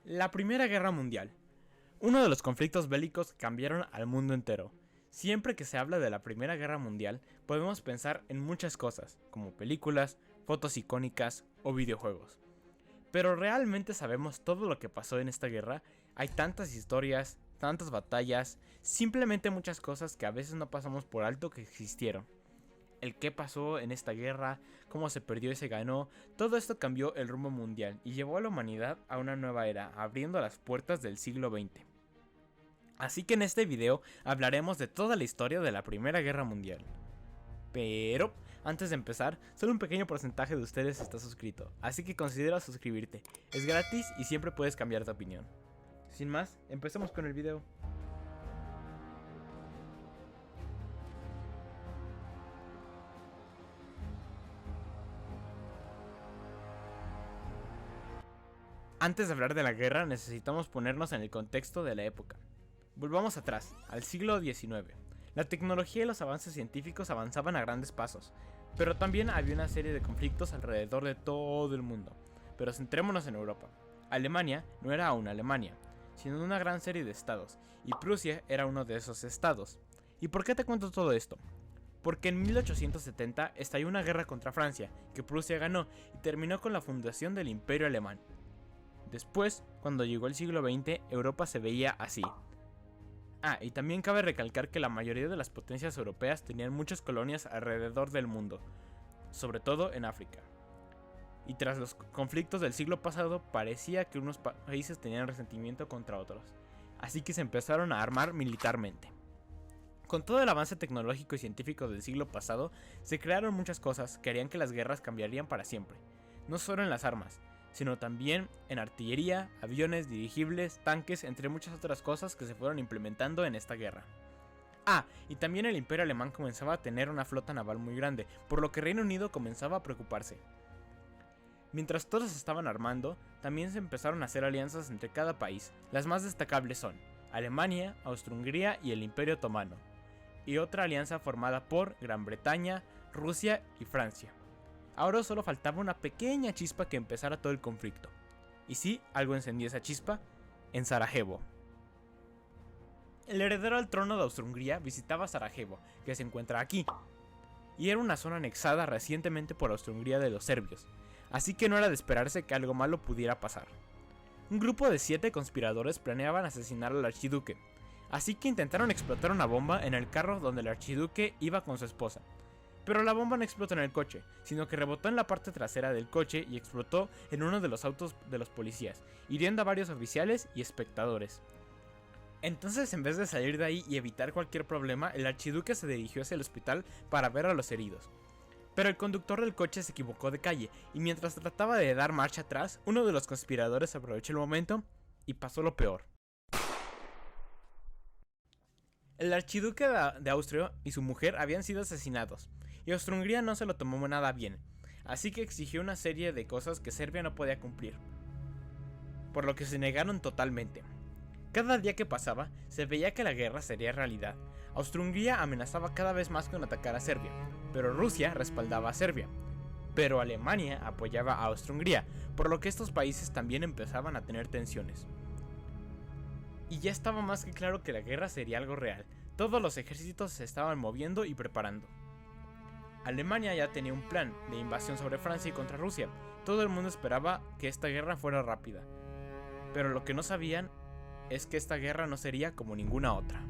La Primera Guerra Mundial. Uno de los conflictos bélicos que cambiaron al mundo entero. Siempre que se habla de la Primera Guerra Mundial, podemos pensar en muchas cosas, como películas, fotos icónicas o videojuegos. Pero ¿realmente sabemos todo lo que pasó en esta guerra? Hay tantas historias, tantas batallas, simplemente muchas cosas que a veces no pasamos por alto que existieron. El qué pasó en esta guerra, cómo se perdió y se ganó, todo esto cambió el rumbo mundial y llevó a la humanidad a una nueva era, abriendo las puertas del siglo XX. Así que en este video hablaremos de toda la historia de la Primera Guerra Mundial. Pero, antes de empezar, solo un pequeño porcentaje de ustedes está suscrito, así que considera suscribirte. Es gratis y siempre puedes cambiar de opinión. Sin más, empecemos con el video. Antes de hablar de la guerra, necesitamos ponernos en el contexto de la época. Volvamos atrás, al siglo XIX. La tecnología y los avances científicos avanzaban a grandes pasos, pero también había una serie de conflictos alrededor de todo el mundo. Pero centrémonos en Europa. Alemania no era aún Alemania, sino una gran serie de estados, y Prusia era uno de esos estados. ¿Y por qué te cuento todo esto? Porque en 1870 estalló una guerra contra Francia, que Prusia ganó y terminó con la fundación del Imperio Alemán. Después, cuando llegó el siglo XX, Europa se veía así. Y también cabe recalcar que la mayoría de las potencias europeas tenían muchas colonias alrededor del mundo, sobre todo en África. Y tras los conflictos del siglo pasado, parecía que unos países tenían resentimiento contra otros, así que se empezaron a armar militarmente. Con todo el avance tecnológico y científico del siglo pasado, se crearon muchas cosas que harían que las guerras cambiarían para siempre, no solo en las armas, sino también en artillería, aviones, dirigibles, tanques, entre muchas otras cosas que se fueron implementando en esta guerra. Y también el Imperio Alemán comenzaba a tener una flota naval muy grande, por lo que Reino Unido comenzaba a preocuparse. Mientras todos estaban armando, también se empezaron a hacer alianzas entre cada país. Las más destacables son Alemania, Austria-Hungría y el Imperio Otomano, y otra alianza formada por Gran Bretaña, Rusia y Francia. Ahora solo faltaba una pequeña chispa que empezara todo el conflicto. Y sí, algo encendió esa chispa en Sarajevo. El heredero al trono de Austria-Hungría visitaba Sarajevo, que se encuentra aquí, y era una zona anexada recientemente por Austria-Hungría de los serbios, así que no era de esperarse que algo malo pudiera pasar. Un grupo de 7 conspiradores planeaban asesinar al archiduque, así que intentaron explotar una bomba en el carro donde el archiduque iba con su esposa. Pero la bomba no explotó en el coche, sino que rebotó en la parte trasera del coche y explotó en uno de los autos de los policías, hiriendo a varios oficiales y espectadores. Entonces, en vez de salir de ahí y evitar cualquier problema, el archiduque se dirigió hacia el hospital para ver a los heridos. Pero el conductor del coche se equivocó de calle, y mientras trataba de dar marcha atrás, uno de los conspiradores aprovechó el momento y pasó lo peor. El archiduque de Austria y su mujer habían sido asesinados, y Austria-Hungría no se lo tomó nada bien, así que exigió una serie de cosas que Serbia no podía cumplir, por lo que se negaron totalmente. Cada día que pasaba, se veía que la guerra sería realidad. Austria-Hungría amenazaba cada vez más con atacar a Serbia, pero Rusia respaldaba a Serbia. Pero Alemania apoyaba a Austria-Hungría, por lo que estos países también empezaban a tener tensiones. Y ya estaba más que claro que la guerra sería algo real. Todos los ejércitos se estaban moviendo y preparando. Alemania ya tenía un plan de invasión sobre Francia y contra Rusia. Todo el mundo esperaba que esta guerra fuera rápida. Pero lo que no sabían es que esta guerra no sería como ninguna otra.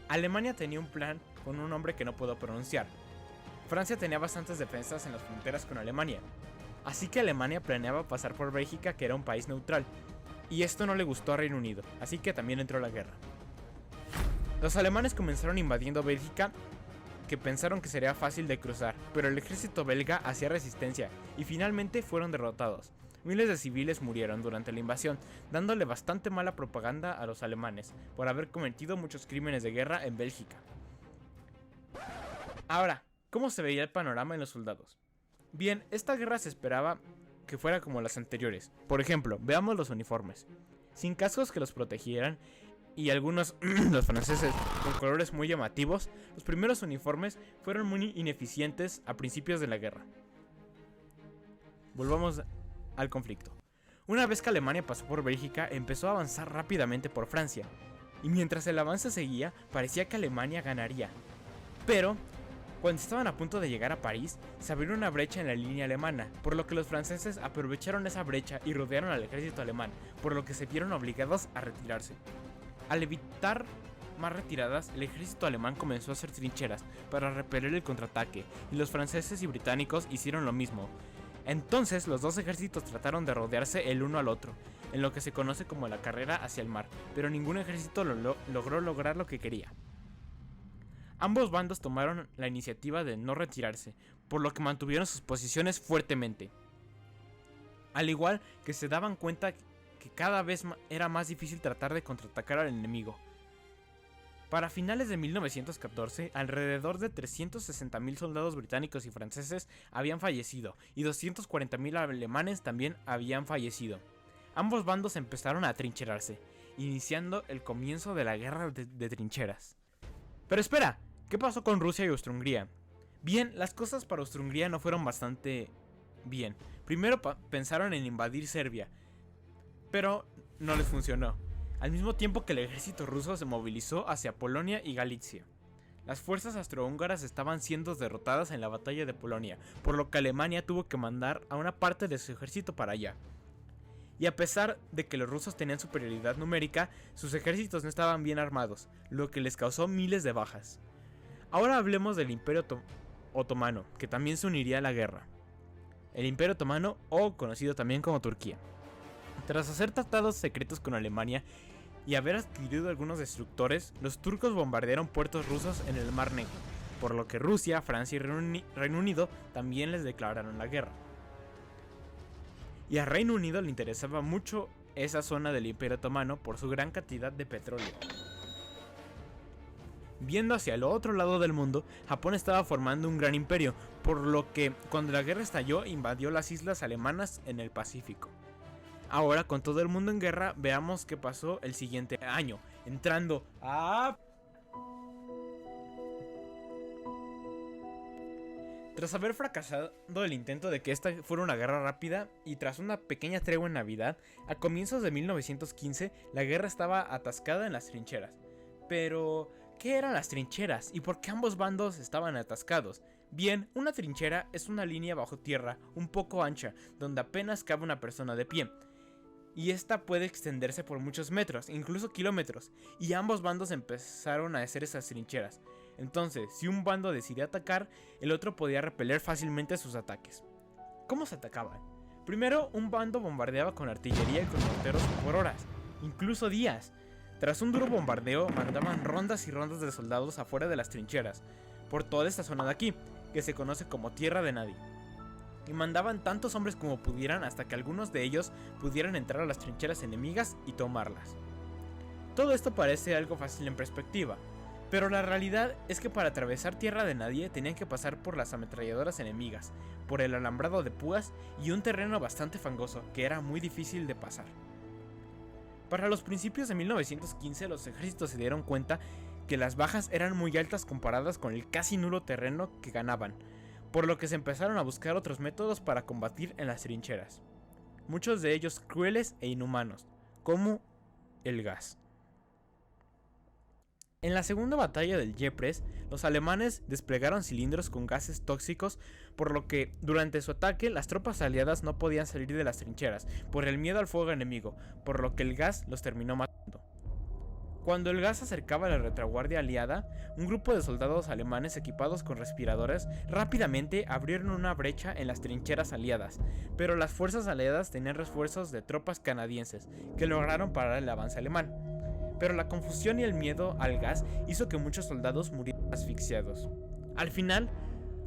Alemania tenía un plan con un nombre que no puedo pronunciar. Francia tenía bastantes defensas en las fronteras con Alemania, así que Alemania planeaba pasar por Bélgica, que era un país neutral, y esto no le gustó a Reino Unido, así que también entró la guerra. Los alemanes comenzaron invadiendo Bélgica, que pensaron que sería fácil de cruzar, pero el ejército belga hacía resistencia y finalmente fueron derrotados. Miles de civiles murieron durante la invasión, dándole bastante mala propaganda a los alemanes por haber cometido muchos crímenes de guerra en Bélgica. Ahora, ¿cómo se veía el panorama en los soldados? Bien, esta guerra se esperaba que fuera como las anteriores. Por ejemplo, veamos los uniformes. Sin cascos que los protegieran y algunos, los franceses, con colores muy llamativos, los primeros uniformes fueron muy ineficientes a principios de la guerra. Volvamos al conflicto. Una vez que Alemania pasó por Bélgica, empezó a avanzar rápidamente por Francia, y mientras el avance seguía, parecía que Alemania ganaría. Pero, cuando estaban a punto de llegar a París, se abrió una brecha en la línea alemana, por lo que los franceses aprovecharon esa brecha y rodearon al ejército alemán, por lo que se vieron obligados a retirarse. Al evitar más retiradas, el ejército alemán comenzó a hacer trincheras para repeler el contraataque, y los franceses y británicos hicieron lo mismo. Entonces los dos ejércitos trataron de rodearse el uno al otro, en lo que se conoce como la carrera hacia el mar, pero ningún ejército logró lograr lo que quería. Ambos bandos tomaron la iniciativa de no retirarse, por lo que mantuvieron sus posiciones fuertemente. Al igual que se daban cuenta que cada vez era más difícil tratar de contraatacar al enemigo. Para finales de 1914, alrededor de 360.000 soldados británicos y franceses habían fallecido, y 240.000 alemanes también habían fallecido. Ambos bandos empezaron a atrincherarse, iniciando el comienzo de la guerra de trincheras. Pero espera, ¿qué pasó con Rusia y Austria-Hungría? Bien, las cosas para Austria-Hungría no fueron bastante bien. Primero pensaron en invadir Serbia, pero no les funcionó. Al mismo tiempo que el ejército ruso se movilizó hacia Polonia y Galicia. Las fuerzas austrohúngaras estaban siendo derrotadas en la batalla de Polonia, por lo que Alemania tuvo que mandar a una parte de su ejército para allá. Y a pesar de que los rusos tenían superioridad numérica, sus ejércitos no estaban bien armados, lo que les causó miles de bajas. Ahora hablemos del Imperio Otomano, que también se uniría a la guerra. El Imperio Otomano, o conocido también como Turquía. Tras hacer tratados secretos con Alemania y haber adquirido algunos destructores, los turcos bombardearon puertos rusos en el Mar Negro, por lo que Rusia, Francia y Reino Unido también les declararon la guerra. Y a Reino Unido le interesaba mucho esa zona del Imperio Otomano por su gran cantidad de petróleo. Viendo hacia el otro lado del mundo, Japón estaba formando un gran imperio, por lo que cuando la guerra estalló invadió las islas alemanas en el Pacífico. Ahora, con todo el mundo en guerra, veamos qué pasó el siguiente año, entrando a... Tras haber fracasado el intento de que esta fuera una guerra rápida y tras una pequeña tregua en Navidad, a comienzos de 1915 la guerra estaba atascada en las trincheras. Pero, ¿qué eran las trincheras y por qué ambos bandos estaban atascados? Bien, una trinchera es una línea bajo tierra un poco ancha, donde apenas cabe una persona de pie. Y esta puede extenderse por muchos metros, incluso kilómetros, y ambos bandos empezaron a hacer esas trincheras. Entonces, si un bando decidía atacar, el otro podía repeler fácilmente sus ataques. ¿Cómo se atacaban? Primero, un bando bombardeaba con artillería y con morteros por horas, incluso días. Tras un duro bombardeo, mandaban rondas y rondas de soldados afuera de las trincheras, por toda esta zona de aquí, que se conoce como Tierra de Nadie. Y mandaban tantos hombres como pudieran hasta que algunos de ellos pudieran entrar a las trincheras enemigas y tomarlas. Todo esto parece algo fácil en perspectiva, pero la realidad es que para atravesar Tierra de Nadie tenían que pasar por las ametralladoras enemigas, por el alambrado de púas y un terreno bastante fangoso que era muy difícil de pasar. Para los principios de 1915 los ejércitos se dieron cuenta que las bajas eran muy altas comparadas con el casi nulo terreno que ganaban, por lo que se empezaron a buscar otros métodos para combatir en las trincheras, muchos de ellos crueles e inhumanos, como el gas. En la segunda batalla del Ypres, los alemanes desplegaron cilindros con gases tóxicos, por lo que durante su ataque las tropas aliadas no podían salir de las trincheras por el miedo al fuego enemigo, por lo que el gas los terminó matando. Cuando el gas se acercaba a la retaguardia aliada, un grupo de soldados alemanes equipados con respiradores rápidamente abrieron una brecha en las trincheras aliadas, pero las fuerzas aliadas tenían refuerzos de tropas canadienses que lograron parar el avance alemán. Pero la confusión y el miedo al gas hizo que muchos soldados murieran asfixiados. Al final,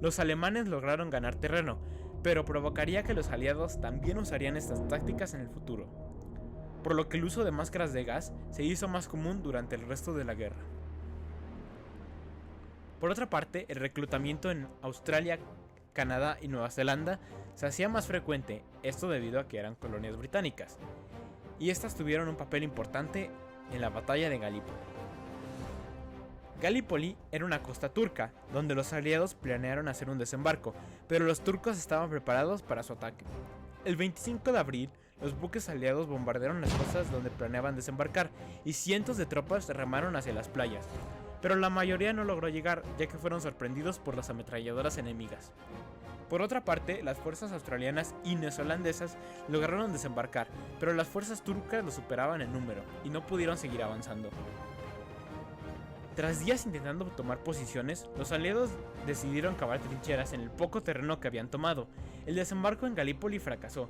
los alemanes lograron ganar terreno, pero provocaría que los aliados también usarían estas tácticas en el futuro, por lo que el uso de máscaras de gas se hizo más común durante el resto de la guerra. Por otra parte, el reclutamiento en Australia, Canadá y Nueva Zelanda se hacía más frecuente, esto debido a que eran colonias británicas, y estas tuvieron un papel importante en la batalla de Galípoli. Galípoli era una costa turca, donde los aliados planearon hacer un desembarco, pero los turcos estaban preparados para su ataque. El 25 de abril, los buques aliados bombardearon las costas donde planeaban desembarcar y cientos de tropas remaron hacia las playas, pero la mayoría no logró llegar ya que fueron sorprendidos por las ametralladoras enemigas. Por otra parte, las fuerzas australianas y neozelandesas lograron desembarcar, pero las fuerzas turcas los superaban en número y no pudieron seguir avanzando. Tras días intentando tomar posiciones, los aliados decidieron cavar trincheras en el poco terreno que habían tomado. El desembarco en Galípoli fracasó,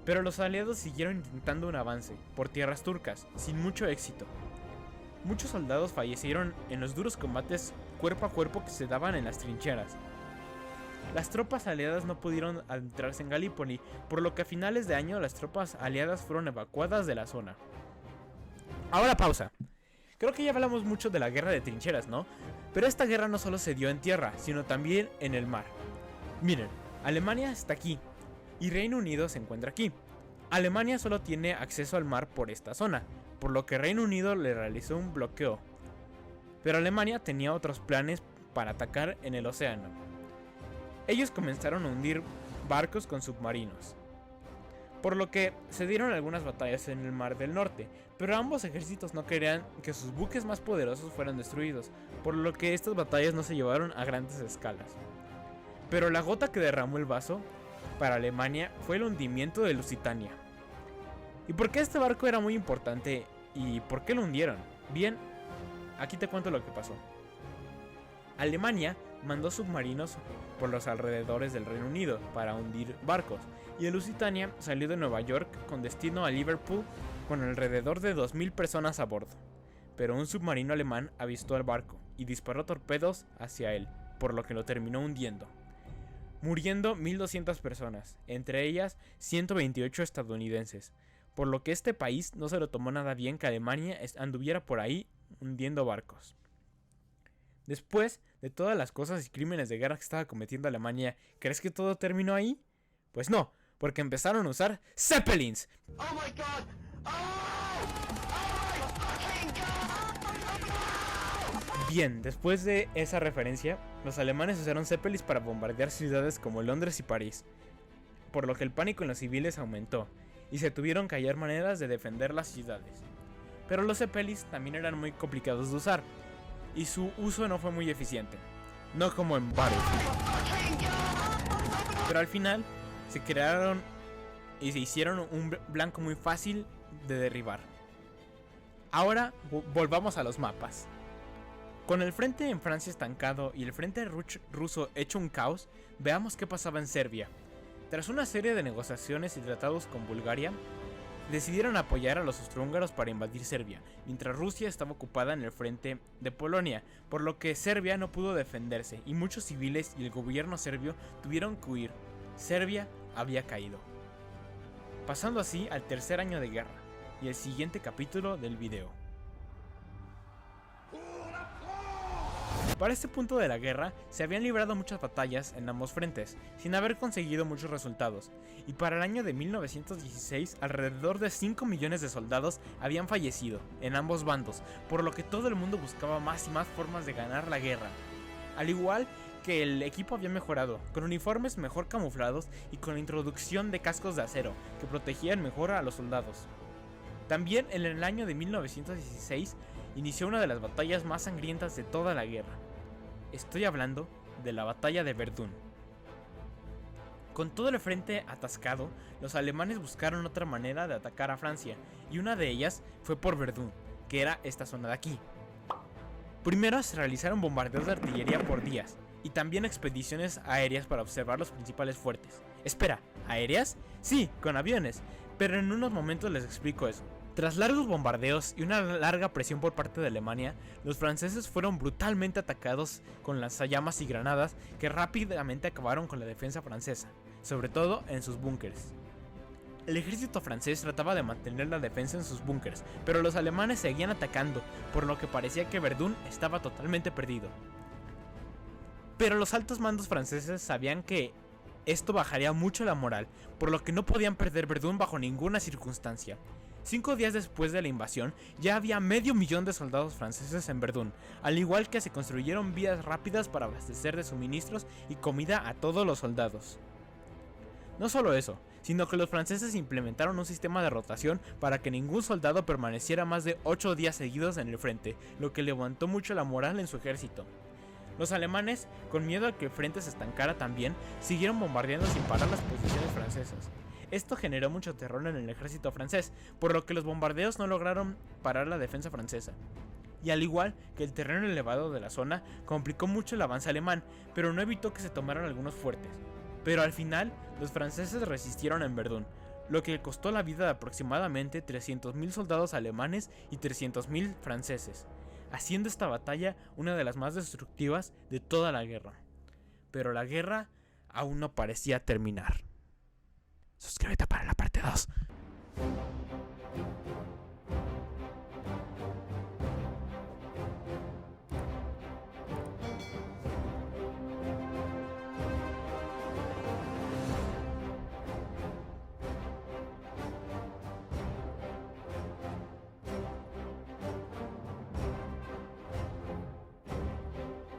pero los aliados siguieron intentando un avance por tierras turcas, sin mucho éxito. Muchos soldados fallecieron en los duros combates cuerpo a cuerpo que se daban en las trincheras. Las tropas aliadas no pudieron adentrarse en Galípoli, por lo que a finales de año las tropas aliadas fueron evacuadas de la zona. Ahora pausa. Creo que ya hablamos mucho de la guerra de trincheras, ¿no? Pero esta guerra no solo se dio en tierra, sino también en el mar. Miren, Alemania está aquí, y Reino Unido se encuentra aquí. Alemania solo tiene acceso al mar por esta zona, por lo que Reino Unido le realizó un bloqueo. Pero Alemania tenía otros planes para atacar en el océano. Ellos comenzaron a hundir barcos con submarinos, por lo que se dieron algunas batallas en el Mar del Norte, pero ambos ejércitos no querían que sus buques más poderosos fueran destruidos, por lo que estas batallas no se llevaron a grandes escalas. Pero la gota que derramó el vaso para Alemania fue el hundimiento de Lusitania. ¿Y por qué este barco era muy importante y por qué lo hundieron? Bien, aquí te cuento lo que pasó. Alemania mandó submarinos por los alrededores del Reino Unido para hundir barcos, y el Lusitania salió de Nueva York con destino a Liverpool con alrededor de 2000 personas a bordo. Pero un submarino alemán avistó el barco y disparó torpedos hacia él, por lo que lo terminó hundiendo, muriendo 1200 personas, entre ellas 128 estadounidenses, por lo que este país no se lo tomó nada bien que Alemania anduviera por ahí hundiendo barcos. Después de todas las cosas y crímenes de guerra que estaba cometiendo Alemania, ¿crees que todo terminó ahí? Pues no, porque empezaron a usar Zeppelins. ¡Oh my God! Bien, después de esa referencia, los alemanes usaron Zeppelins para bombardear ciudades como Londres y París, por lo que el pánico en los civiles aumentó, y se tuvieron que hallar maneras de defender las ciudades. Pero los Zeppelins también eran muy complicados de usar, y su uso no fue muy eficiente, no como en Battlefield. Pero al final se crearon y se hicieron un blanco muy fácil de derribar. Ahora volvamos a los mapas. Con el frente en Francia estancado y el frente ruso hecho un caos, veamos qué pasaba en Serbia. Tras una serie de negociaciones y tratados con Bulgaria, decidieron apoyar a los austrohúngaros para invadir Serbia, mientras Rusia estaba ocupada en el frente de Polonia, por lo que Serbia no pudo defenderse y muchos civiles y el gobierno serbio tuvieron que huir. Serbia había caído. Pasando así al tercer año de guerra y el siguiente capítulo del video. Para este punto de la guerra se habían librado muchas batallas en ambos frentes, sin haber conseguido muchos resultados, y para el año de 1916 alrededor de 5 millones de soldados habían fallecido en ambos bandos, por lo que todo el mundo buscaba más y más formas de ganar la guerra. Al igual que el equipo había mejorado, con uniformes mejor camuflados y con la introducción de cascos de acero, que protegían mejor a los soldados. También en el año de 1916 inició una de las batallas más sangrientas de toda la guerra. Estoy hablando de la batalla de Verdún. Con todo el frente atascado, los alemanes buscaron otra manera de atacar a Francia, y una de ellas fue por Verdún, que era esta zona de aquí. Primero se realizaron bombardeos de artillería por días, y también expediciones aéreas para observar los principales fuertes. Espera, ¿aéreas? Sí, con aviones, pero en unos momentos les explico eso. Tras largos bombardeos y una larga presión por parte de Alemania, los franceses fueron brutalmente atacados con lanzallamas y granadas que rápidamente acabaron con la defensa francesa, sobre todo en sus búnkers. El ejército francés trataba de mantener la defensa en sus búnkers, pero los alemanes seguían atacando, por lo que parecía que Verdún estaba totalmente perdido. Pero los altos mandos franceses sabían que esto bajaría mucho la moral, por lo que no podían perder Verdún bajo ninguna circunstancia. 5 días después de la invasión, ya había 500.000 de soldados franceses en Verdún, al igual que se construyeron vías rápidas para abastecer de suministros y comida a todos los soldados. No solo eso, sino que los franceses implementaron un sistema de rotación para que ningún soldado permaneciera más de 8 días seguidos en el frente, lo que levantó mucho la moral en su ejército. Los alemanes, con miedo a que el frente se estancara también, siguieron bombardeando sin parar las posiciones francesas. Esto generó mucho terror en el ejército francés, por lo que los bombardeos no lograron parar la defensa francesa. Y al igual que el terreno elevado de la zona, complicó mucho el avance alemán, pero no evitó que se tomaran algunos fuertes. Pero al final, los franceses resistieron en Verdún, lo que costó la vida de aproximadamente 300.000 soldados alemanes y 300.000 franceses, haciendo esta batalla una de las más destructivas de toda la guerra. Pero la guerra aún no parecía terminar. Suscríbete para la